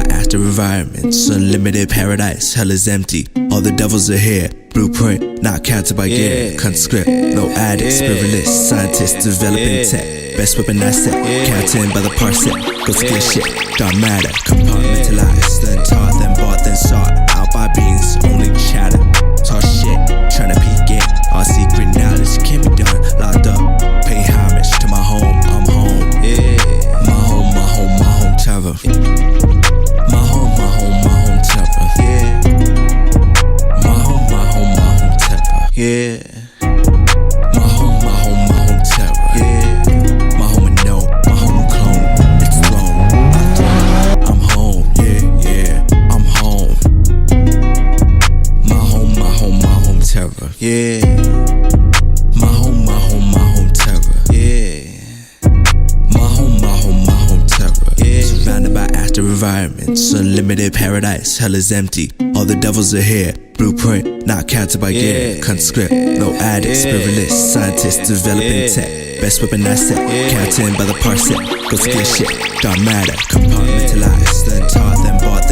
by active environments, unlimited paradise, hell is empty. All the devils are here. Blueprint, not counted by gear. Conscript, no addicts, spiritualists, scientists developing tech. Best weapon I set, counting by the parsec. Go scare shit, dark matter, compartmentalized. Then taught, then bought, then sought out by beings, only chatter. Talk shit, tryna peek in. All secret knowledge can be done, locked up. Pay homage to my home, I'm home. My home, my home, my home terror. My home, my home, my home terror. My home, my home, my home terror. Yeah. My home, my home, my home terror. Yeah. My home and no, my home clone. It's thrown. I'm home, yeah, yeah, I'm home. My home, my home, my home terror. Yeah. My home, my home, my home terror. Yeah. My home, my home, my home terror. Yeah. Surrounded by active environments, unlimited paradise, hell is empty. All the devils are here. Blueprint, not counted by gear. Conscript, no addicts, spiritualists, scientists developing tech. Best weapon I set, counting by the parsec. Go scare shit, dark matter, compartmentalized. Then taught, then bought, then